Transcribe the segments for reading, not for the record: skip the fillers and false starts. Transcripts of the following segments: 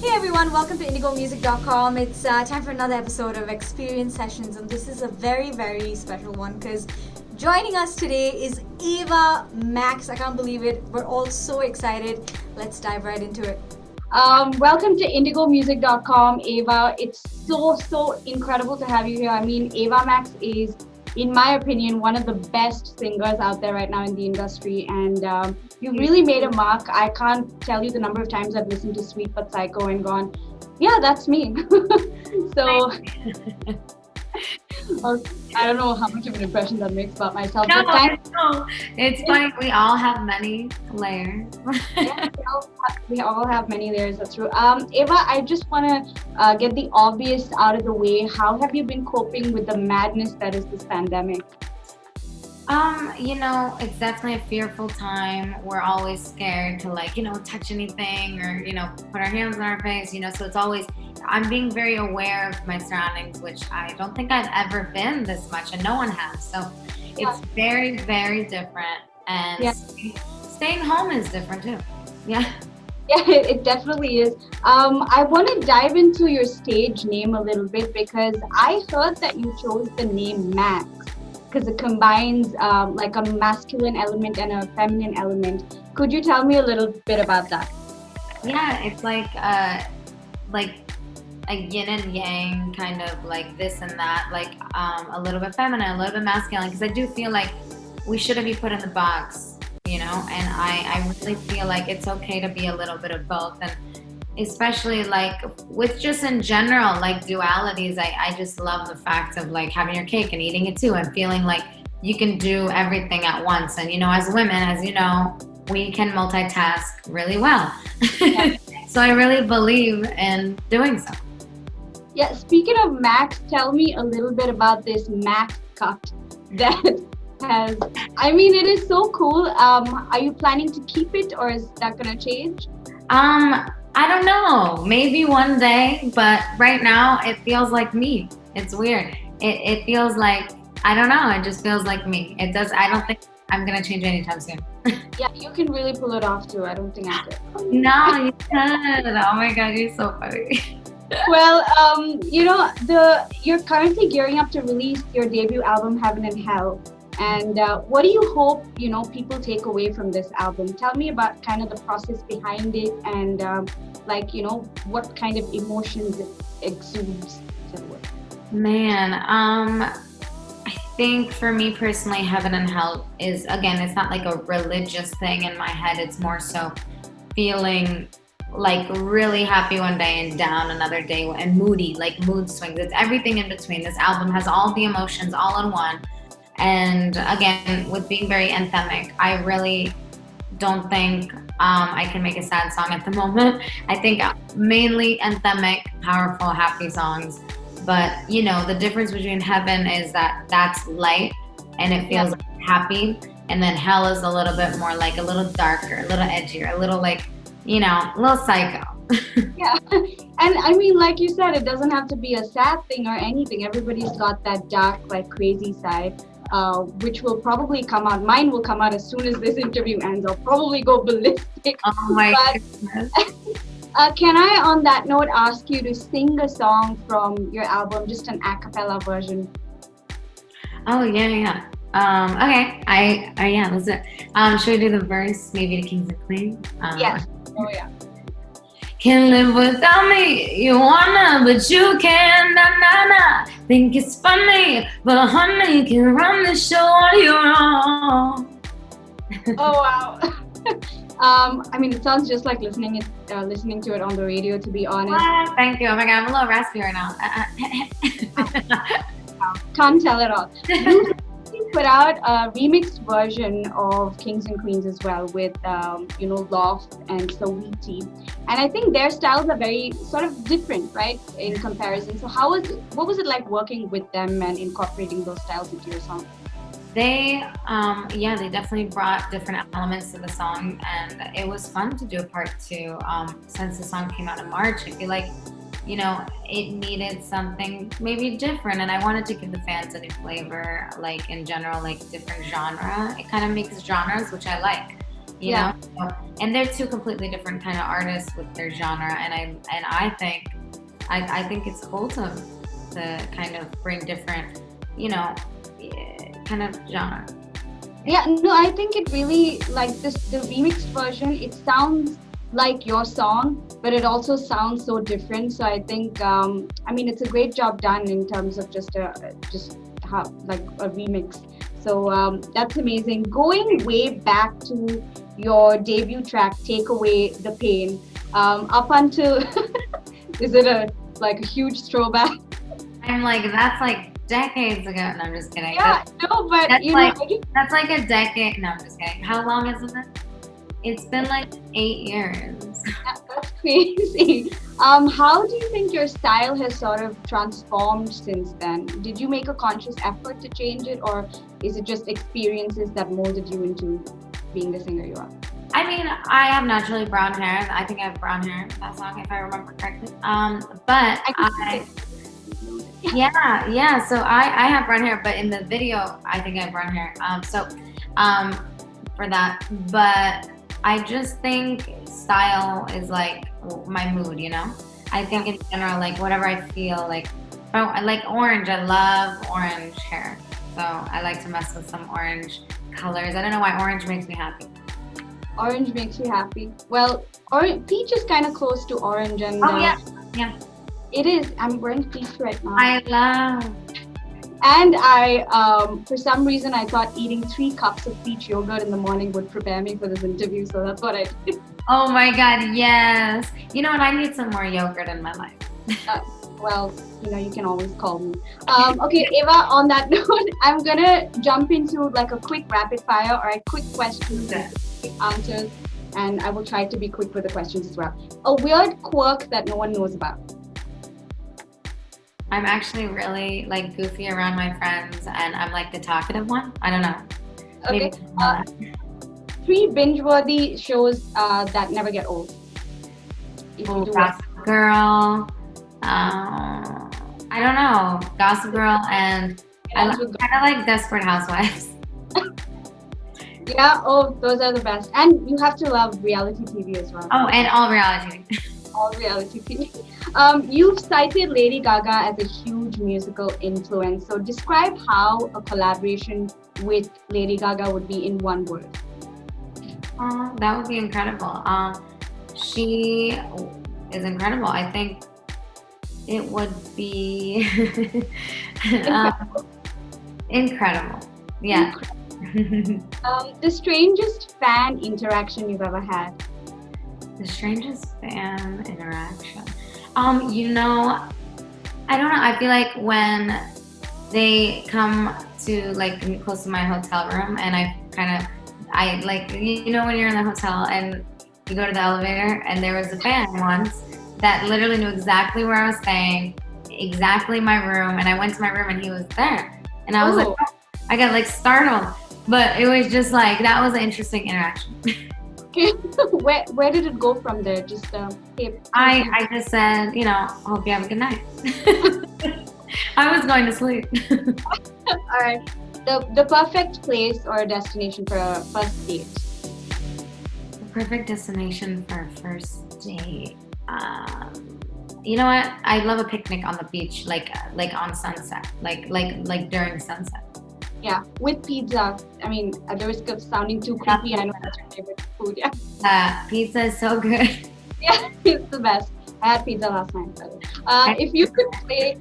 Hey everyone, welcome to indigomusic.com. It's time for another episode of Xperience Sessions, and this is a very, very special one because joining us today is Ava Max. I can't believe it. We're all so excited. Let's dive right into it. Welcome to indigomusic.com, Ava. It's so incredible to have you here. I mean, Ava Max is, in my opinion, one of the best singers out there right now in the industry, and you really made a mark. I can't tell you the number of times I've listened to Sweet But Psycho and gone, yeah, that's me. So I don't know how much of an impression that makes about myself. No, but thanks. no, it's funny. We all have many layers. Yeah, we all have many layers. That's true. Ava, I just want to get the obvious out of the way. How have you been coping with the madness that is this pandemic? It's definitely a fearful time. We're always scared to touch anything or, put our hands on our face, so it's always, I'm being very aware of my surroundings, which I don't think I've ever been this much, and no one has. So it's very, very different. And staying home is different too. Yeah. Yeah, it definitely is. I want to dive into your stage name a little bit because I heard that you chose the name Max because it combines like a masculine element and a feminine element. Could you tell me a little bit about that? Yeah, it's like a yin and yang, kind of like this and that, like a little bit feminine, a little bit masculine, because I do feel like we shouldn't be put in the box, and I really feel like it's okay to be a little bit of both, and especially like with just in general, like dualities, I just love the fact of like having your cake and eating it too, and feeling like you can do everything at once. And as women, as you know, we can multitask really well. So I really believe in doing so. Yeah, speaking of Max, tell me a little bit about this Max cut that has, I mean, it is so cool. Are you planning to keep it or is that going to change? I don't know, maybe one day, but right now it feels like me. It's weird. It feels like, I don't know, it just feels like me. I don't think I'm going to change anytime soon. Yeah, you can really pull it off too. I don't think I could. No, you could. Oh my God, you're so funny. Well, you're currently gearing up to release your debut album, Heaven and Hell. And what do you hope, people take away from this album? Tell me about kind of the process behind it and what kind of emotions it exudes. Man, I think for me personally, Heaven and Hell is, again, it's not like a religious thing in my head. It's more so feeling like really happy one day and down another day and moody, like mood swings. It's everything in between. This album has all the emotions all in one. And again, with being very anthemic, I really don't think I can make a sad song at the moment. I think mainly anthemic, powerful, happy songs. But the difference between Heaven is that that's light and it feels happy. And then Hell is a little bit more like a little darker, a little edgier, a little like, a little psycho. Yeah. And I mean, like you said, it doesn't have to be a sad thing or anything. Everybody's got that dark, like crazy side. Which will probably come out. Mine will come out as soon as this interview ends. I'll probably go ballistic. Oh my goodness. Can I, on that note, ask you to sing a song from your album, just an a cappella version? Oh, yeah. Okay. Let's do it. Should we do the verse, maybe to Kings and Queens? Yes. Oh, yeah. Can't live without me, you wanna, but you can't, nah. Think it's funny, but honey, can run the show on your own. Oh, wow. I mean, it sounds just like listening to it on the radio, to be honest. Thank you. Oh my God, I'm a little raspy right now. Can't tell it all. You put out a remixed version of Kings and Queens as well with, Loft and Saweetie. And I think their styles are very sort of different, right, in comparison. So what was it like working with them and incorporating those styles into your song? They definitely brought different elements to the song, and it was fun to do a part two. Since the song came out in March, I feel like, it needed something maybe different, and I wanted to give the fans a new flavor, like in general, like different genre. It kind of makes genres, which I like. you know. So, and they're two completely different kind of artists with their genre, and I think it's cool to kind of bring different, you know, kind of genre. Yeah, no, I think it really, like the remixed version, it sounds like your song, but it also sounds so different. So I think, I mean, it's a great job done in terms of just how, like a remix. So that's amazing. Going way back to your debut track, Take Away the Pain, up until, is it a huge throwback? I'm like, that's like decades ago. No, I'm just kidding. Yeah, no, but that's you like, know, that's like a decade. No, I'm just kidding. How long has it been? It's been like 8 years. that's crazy. How do you think your style has sort of transformed since then? Did you make a conscious effort to change it, or is it just experiences that molded you into being the singer you are? I mean, I have naturally brown hair. I think I have brown hair in that song, if I remember correctly. But yeah. So I have brown hair, but in the video, I think I have brown hair. For that, but I just think style is like my mood, you know? I think in general, like whatever I feel, like, oh, I like orange. I love orange hair. So I like to mess with some orange colors. I don't know why orange makes me happy. Orange makes you happy. Well, peach is kind of close to orange, and yeah. It is. I'm wearing peach right now. I love. And for some reason, I thought eating 3 cups of peach yogurt in the morning would prepare me for this interview. So that's what I did. Oh my God, yes. You know what? I need some more yogurt in my life. Well, you know, you can always call me. Okay, Ava, on that note, I'm going to jump into like a quick rapid fire or a quick questions and quick answers. And I will try to be quick with the questions as well. A weird quirk that no one knows about. I'm actually really like goofy around my friends, and I'm like the talkative one. I don't know. Okay. 3 binge-worthy shows that never get old. Gossip Girl. I don't know. Gossip Girl, and I kind of like Desperate Housewives. Yeah. Oh, those are the best. And you have to love reality TV as well. Oh, and all reality. All reality TV. You've cited Lady Gaga as a huge musical influence. So describe how a collaboration with Lady Gaga would be in one word. That would be incredible. She is incredible. I think it would be incredible. Yeah. The strangest fan interaction you've ever had. The strangest fan interaction. You know, I don't know. I feel like when they come to like close to my hotel room, and I like, you know, when you're in the hotel and you go to the elevator, and there was a fan once that literally knew exactly where I was staying, exactly my room, and I went to my room and he was there, and I was like, oh, I got like startled, but it was just like, that was an interesting interaction. Where did it go from there? Just hey, I just said, you know, hope you have a good night. I was going to sleep. All right. The perfect place or destination for a first date. The perfect destination for a first date. You know what? I love a picnic on the beach, like on sunset, like during sunset. Yeah, with pizza. I mean, at the risk of sounding too creepy, I know that's your favorite food. Yeah. Pizza is so good. Yeah, it's the best. I had pizza last night. If you could play,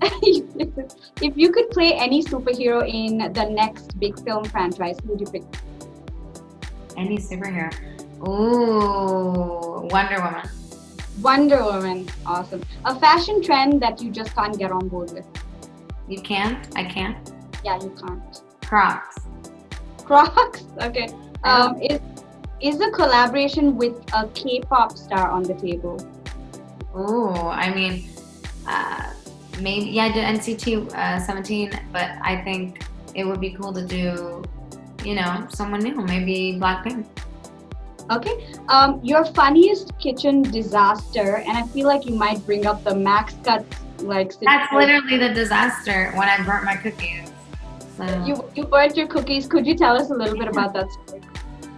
if you could play any superhero in the next big film franchise, who would you pick? Any superhero? Ooh, Wonder Woman. Wonder Woman, awesome. A fashion trend that you just can't get on board with. You can't? I can't. Yeah, you can't. Crocs. Crocs? Okay. Is a collaboration with a K-pop star on the table? Ooh, I mean, maybe, yeah, I did NCT 17, but I think it would be cool to do, you know, someone new, maybe Blackpink. Okay. Your funniest kitchen disaster, and I feel like you might bring up the Max Cut situation. That's literally the disaster when I burnt my cookies. So. You burnt your cookies. Could you tell us a little bit about that story?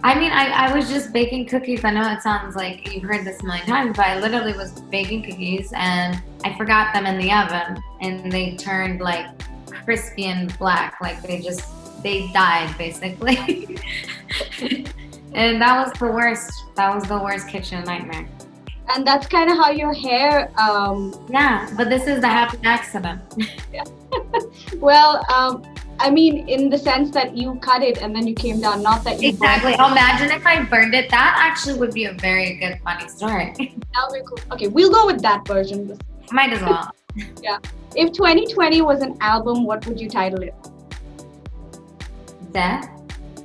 I mean, I was just baking cookies. I know it sounds like you've heard this a million times, but I literally was baking cookies and I forgot them in the oven and they turned like crispy and black. Like they died basically. And that was the worst. That was the worst kitchen nightmare. And that's kind of how your hair, Yeah, but this is the happy accident. well, I mean, in the sense that you cut it and then you came down, not that you Exactly. burned it. Imagine if I burned it. That actually would be a very good, funny story. That would be cool. Okay, we'll go with that version. Might as well. Yeah. If 2020 was an album, what would you title it? Death?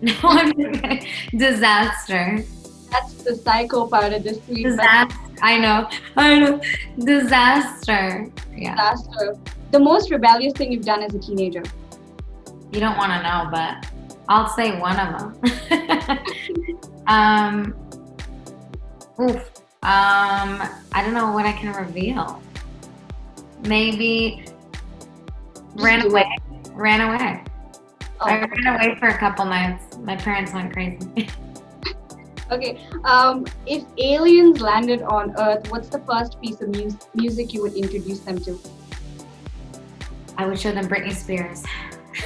No, I'm just kidding. Disaster. That's the psycho part of this tweet. Disaster. I know. Disaster. Yeah. Disaster. The most rebellious thing you've done as a teenager. You don't want to know, but I'll say one of them. I don't know what I can reveal. Maybe ran away. Oh. I ran away for a couple nights. My parents went crazy. Okay. If aliens landed on Earth, what's the first piece of music you would introduce them to? I would show them Britney Spears.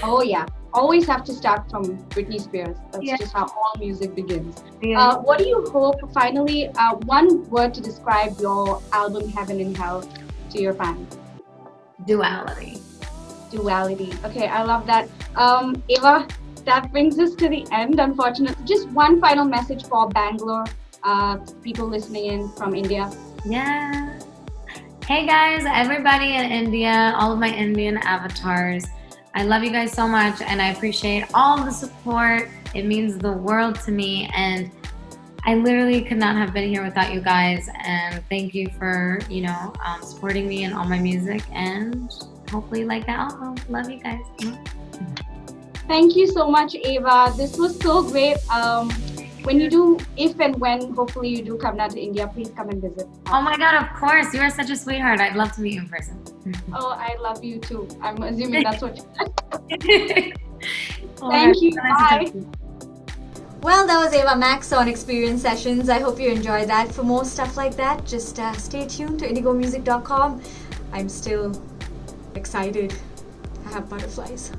Oh yeah. Always have to start from Britney Spears. That's Yeah. just how all music begins. Yeah. What do you hope, finally, one word to describe your album Heaven and Hell to your fans? Duality. Duality. Okay, I love that. Ava, that brings us to the end, unfortunately. Just one final message for Bangalore, people listening in from India. Yeah. Hey guys, everybody in India, all of my Indian avatars. I love you guys so much and I appreciate all the support. It means the world to me and I literally could not have been here without you guys, and thank you for, supporting me in all my music, and hopefully you like the album. Love you guys. Thank you so much, Ava. This was so great. When you do, if and when, hopefully you do come down to India, please come and visit. Oh my God, of course. You are such a sweetheart. I'd love to meet you in person. Oh, I love you too. I'm assuming that's what you said. Oh, Thank you. nice to Bye. talk to you. Well, that was Ava Max on Xperience Sessions. I hope you enjoyed that. For more stuff like that, just stay tuned to indigomusic.com. I'm still excited. I have butterflies.